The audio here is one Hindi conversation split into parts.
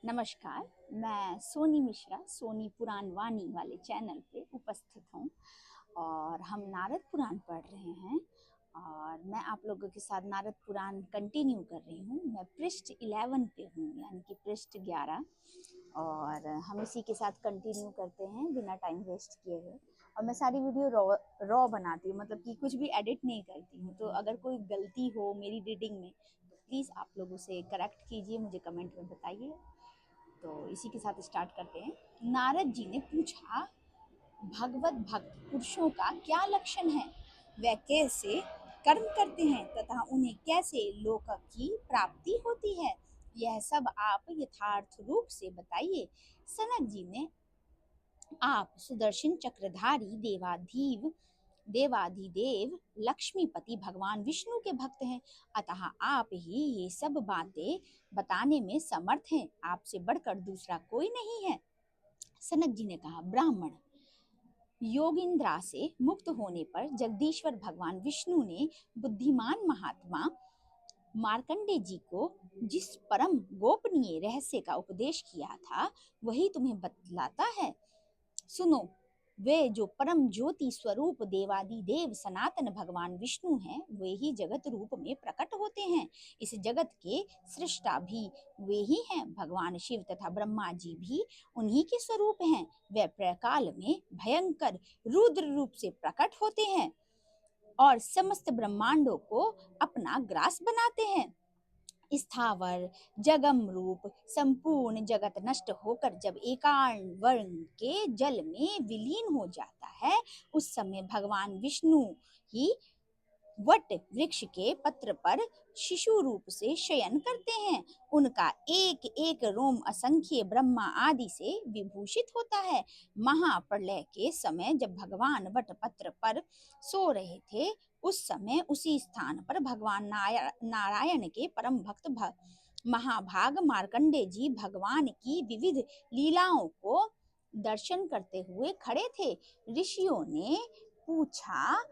नमस्कार। मैं सोनी मिश्रा सोनी पुराण वाणी वाले चैनल पे उपस्थित हूँ और हम नारद पुराण पढ़ रहे हैं और मैं आप लोगों के साथ नारद पुराण कंटिन्यू कर रही हूँ। मैं पृष्ठ 11 पे हूँ, यानी कि पृष्ठ 11, और हम इसी के साथ कंटिन्यू करते हैं बिना टाइम वेस्ट किए हुए। और मैं सारी वीडियो रॉ बनाती हूँ, मतलब कि कुछ भी एडिट नहीं करती हूँ। तो अगर कोई गलती हो मेरी रीडिंग में तो प्लीज़ आप लोग उसे करेक्ट कीजिए, मुझे कमेंट में बताइए। तो इसी के साथ स्टार्ट करते हैं। नारद जी ने पूछा, भगवत भक्त पुरुषों का क्या लक्षण है, वे कैसे कर्म करते हैं तथा उन्हें कैसे लोक की प्राप्ति होती है, यह सब आप यथार्थ रूप से बताइए। सनक जी ने, आप सुदर्शन चक्रधारी देवाधिदेव लक्ष्मीपति भगवान विष्णु के भक्त हैं, अतः आप ही ये सब बातें बताने में समर्थ हैं, आपसे बढ़कर दूसरा कोई नहीं है। सनक जी ने कहा, ब्राह्मण, योगिंद्रा से मुक्त होने पर जगदीश्वर भगवान विष्णु ने बुद्धिमान महात्मा मार्कंडे जी को जिस परम गोपनीय रहस्य का उपदेश किया था वही तुम्हें बतलाता है। सुनो, वे जो परम ज्योति स्वरूप देवादि देव सनातन भगवान विष्णु हैं, वे ही जगत रूप में प्रकट होते हैं। इस जगत के सृष्टा भी वे ही हैं। भगवान शिव तथा ब्रह्मा जी भी उन्हीं के स्वरूप हैं। वे प्रकाल में भयंकर रुद्र रूप से प्रकट होते हैं और समस्त ब्रह्मांडों को अपना ग्रास बनाते हैं। स्थावर जगम रूप संपूर्ण जगत नष्ट होकर जब एकार्ण वर्ण के जल में विलीन हो जाता है, उस समय भगवान विष्णु ही वट वृक्ष के पत्र पर शिशु रूप से शयन करते हैं। उनका एक एक रोम असंख्य ब्रह्मा आदि से विभूषित होता है। महाप्रलय के समय जब भगवान वट पत्र पर सो रहे थे, उस समय उसी स्थान पर भगवान नारायण के परम भक्त महाभाग मार्कंडे जी भगवान की विविध लीलाओं को दर्शन करते हुए खड़े थे। ऋषियों ने पूछा,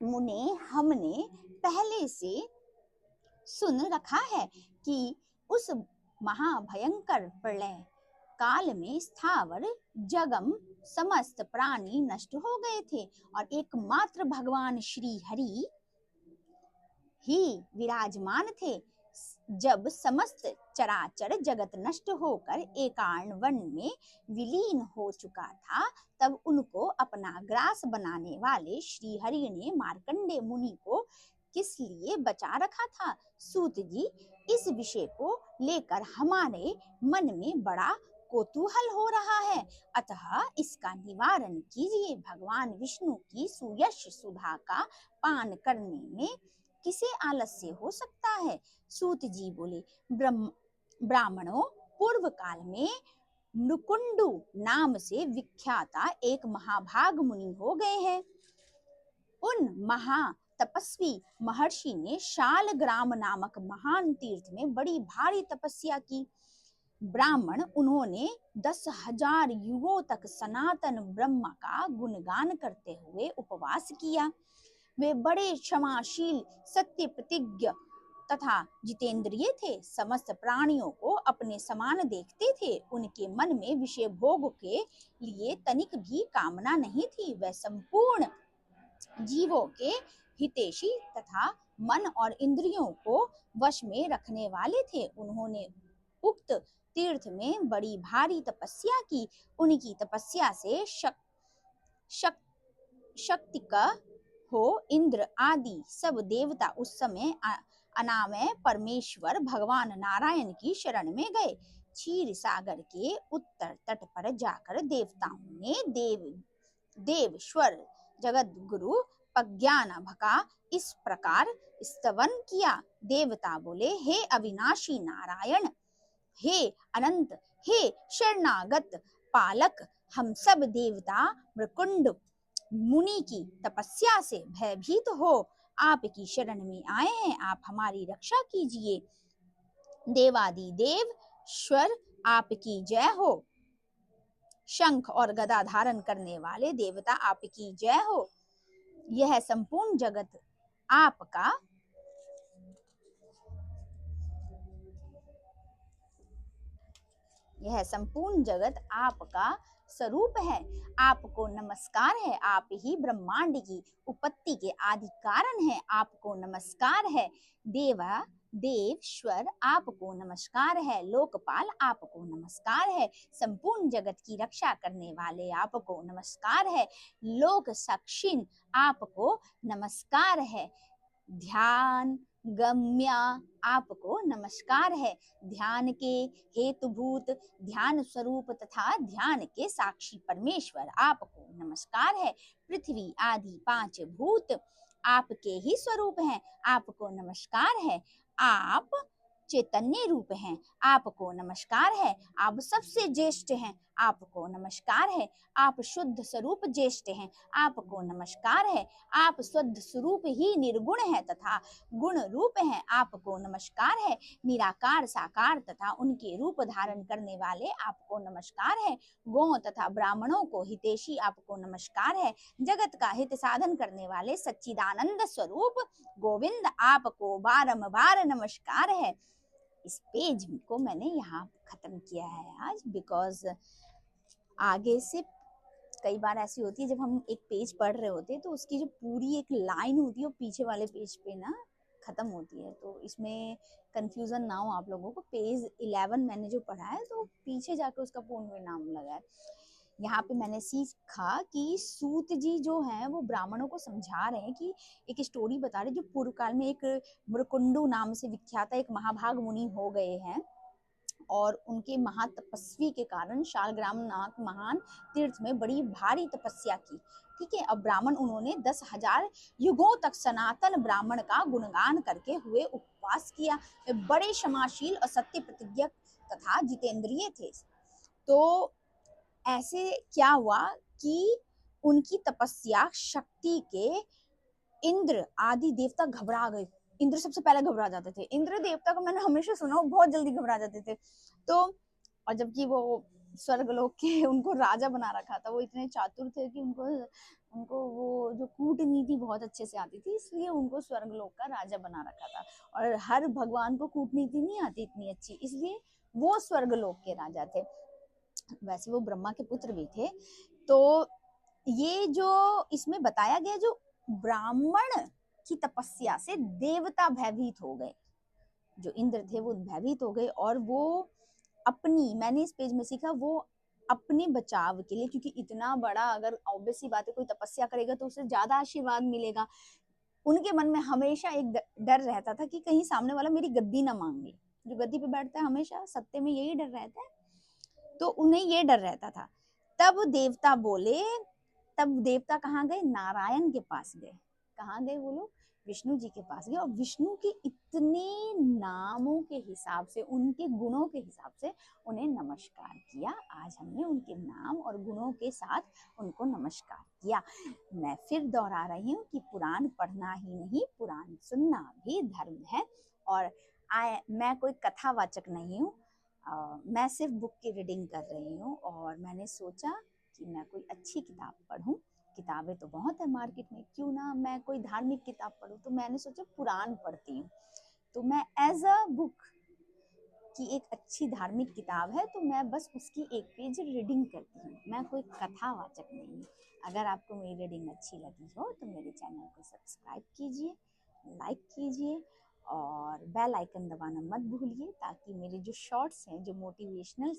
मुने, हमने पहले से सुन रखा है कि उस महाभयंकर प्रलय काल में स्थावर जगम समस्त प्राणी नष्ट हो गए थे और एकमात्र भगवान श्री हरि ही विराजमान थे। जब समस्त चराचर जगत नष्ट होकर एकार्ण वन में विलीन हो चुका था, तब उनको अपना ग्रास बनाने वाले श्री हरि ने मार्कंडे मुनि को किस लिए बचा रखा था? सूत जी, इस विषय को लेकर हमारे मन में बड़ा कौतूहल हो रहा है, अतः इसका निवारण कीजिए। भगवान विष्णु की सुयश सुधा का पान करने में किसे आलस्य हो सकता है? सूत जी बोले, ब्राह्मणों, पूर्व काल में मुकुंडु नाम से विख्याता एक महाभाग मुनि हो गए हैं। उन महा तपस्वी महर्षि ने शालग्राम नामक महान तीर्थ में बड़ी भारी तपस्या की। ब्राह्मण उन्होंने 10,000 युगों तक सनातन ब्रह्म का गुणगान करते हुए उपवास किया। वे बड़े क्षमाशील, सत्य प्रतिज्ञ तथा जितेंद्रिय थे। समस्त प्राणियों को अपने समान देखते थे। उनके मन में विषय भोग के लिए तनिक भी कामना नहीं थी। वह संपूर्ण जीवों के हितैषी तथा मन और इंद्रियों को वश में रखने वाले थे। उन्होंने उक्त तीर्थ में बड़ी भारी तपस्या की। उनकी तपस्या से शक्ति का हो इंद्र आदि सब देवता उस समय अनामय परमेश्वर भगवान नारायण की शरण में गए। क्षीर सागर के उत्तर तट पर जाकर देवताओं ने देवेश्वर जगत गुरु प्रज्ञान का इस प्रकार स्तवन किया। देवता बोले, हे अविनाशी नारायण, हे अनंत, हे शरणागत पालक, हम सब देवता मृकुंड मुनि की तपस्या से भयभीत हो आपकी शरण में आए हैं। आप हमारी रक्षा कीजिए। देवादि देव ईश्वर आपकी जय हो। शंख और गदा धारण करने वाले देवता आपकी जय हो। यह संपूर्ण जगत आपका यह संपूर्ण जगत आपका स्वरूप है। आपको नमस्कार है। आप ही ब्रह्मांड की उत्पत्ति के आदि कारण है। आपको नमस्कार है। देवा देवश्वर आपको नमस्कार है। लोकपाल आपको नमस्कार है। संपूर्ण जगत की रक्षा करने वाले आपको नमस्कार है। लोक साक्षिण आपको नमस्कार है। ध्यान गम्य आपको नमस्कार है। ध्यान के हेतुभूत ध्यान स्वरूप तथा ध्यान के साक्षी परमेश्वर आपको नमस्कार है। पृथ्वी आदि 5 भूत आपके ही स्वरूप हैं। आपको नमस्कार है। आप चैतन्य रूप हैं। आपको नमस्कार है। आप सबसे ज्येष्ठ हैं। आपको नमस्कार है। आप शुद्ध स्वरूप ज्येष्ठ हैं। आपको नमस्कार है। आप शुद्ध स्वरूप ही निर्गुण है तथा गुण रूप है। आपको नमस्कार है। निराकार साकार तथा उनके रूप धारण करने वाले आपको नमस्कार है। गौ तथा ब्राह्मणों को हितैषी आपको नमस्कार है। जगत का हित साधन करने वाले सच्चिदानंद स्वरूप गोविंद आपको बारंबार नमस्कार है। इस पेज को मैंने यहाँ खत्म किया है आज, बिकॉज आगे से कई बार ऐसी होती है जब हम एक पेज पढ़ रहे होते हैं तो उसकी जो पूरी एक लाइन होती है वो पीछे वाले पेज पे ना खत्म होती है, तो इसमें कंफ्यूजन ना हो आप लोगों को। पेज 11 मैंने जो पढ़ा है तो पीछे जाके उसका पूर्ण विराम लगा है। यहाँ पे मैंने सीखा कि सूत जी जो हैं वो ब्राह्मणों को समझा रहे हैं कि एक स्टोरी बता रहे, जो पूर्व काल में एक मृकुंडु नाम से विख्यात एक महाभाग मुनि हो गए हैं और उनके महातपस्वी के कारण शालग्राम नामक महान तीर्थ में बड़ी भारी तपस्या की। ठीक है, अब ब्राह्मण उन्होंने 10,000 युगों तक सनातन ब्राह्मण का गुणगान करके हुए उपवास किया। वे बड़े क्षमाशील और सत्य प्रतिज्ञा तथा जितेंद्रिय थे। तो ऐसे क्या हुआ कि उनकी तपस्या शक्ति के इंद्र आदि देवता घबरा गए। इंद्र सबसे पहले घबरा जाते थे। इंद्र देवता को मैंने हमेशा सुना, वो बहुत जल्दी घबरा जाते थे। तो और जबकि वो स्वर्गलोक के उनको राजा बना रखा था, वो इतने चातुर थे कि उनको उनको वो जो कूटनीति बहुत अच्छे से आती थी, इसलिए उनको स्वर्गलोक का राजा बना रखा था। और हर भगवान को कूटनीति नहीं आती इतनी अच्छी, इसलिए वो स्वर्गलोक के राजा थे। वैसे वो ब्रह्मा के पुत्र भी थे। तो ये जो इसमें बताया गया, जो ब्राह्मण की तपस्या से देवता भयभीत हो गए, जो इंद्र थे वो भयभीत हो गए और वो अपनी, मैंने इस पेज में सीखा, वो अपने बचाव के लिए, क्योंकि इतना बड़ा अगर ऑब्वियस सी बात है कोई तपस्या करेगा तो उसे ज्यादा आशीर्वाद मिलेगा, उनके मन में हमेशा एक डर रहता था कि कहीं सामने वाला मेरी गद्दी ना मांग ले। जो गद्दी पे बैठता है हमेशा सत्य में यही डर रहता है, तो उन्हें ये डर रहता था। तब देवता बोले, तब देवता कहाँ गए? नारायण के पास गए। कहाँ गए वो लोग? विष्णु जी के पास गए और विष्णु के इतने नामों के हिसाब से, उनके गुणों के हिसाब से उन्हें नमस्कार किया। आज हमने उनके नाम और गुणों के साथ उनको नमस्कार किया। मैं फिर दोहरा रही हूँ कि पुराण पढ़ना ही नहीं, पुराण सुनना भी धर्म है। और मैं कोई कथावाचक नहीं हूँ, मैं सिर्फ बुक की रीडिंग कर रही हूँ और मैंने सोचा कि मैं कोई अच्छी किताब पढूं। किताबें तो बहुत है मार्केट में, क्यों ना मैं कोई धार्मिक किताब पढूं। तो मैंने सोचा पुराण पढ़ती हूँ, तो मैं एज अ बुक की एक अच्छी धार्मिक किताब है तो मैं बस उसकी एक पेज रीडिंग करती हूँ। मैं कोई कथावाचक नहीं हूँ। अगर आपको मेरी रीडिंग अच्छी लगी हो तो मेरे चैनल को सब्सक्राइब कीजिए, लाइक कीजिए और बेल आइकन दबाना मत भूलिए, ताकि मेरे जो शॉर्ट्स हैं, जो मोटिवेशनल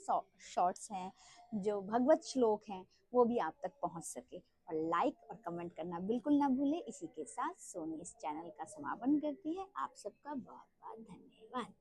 शॉर्ट्स हैं, जो भगवत श्लोक हैं, वो भी आप तक पहुंच सके। और लाइक और कमेंट करना बिल्कुल ना भूलें। इसी के साथ सोनी इस चैनल का समापन करती है। आप सबका बहुत बहुत धन्यवाद।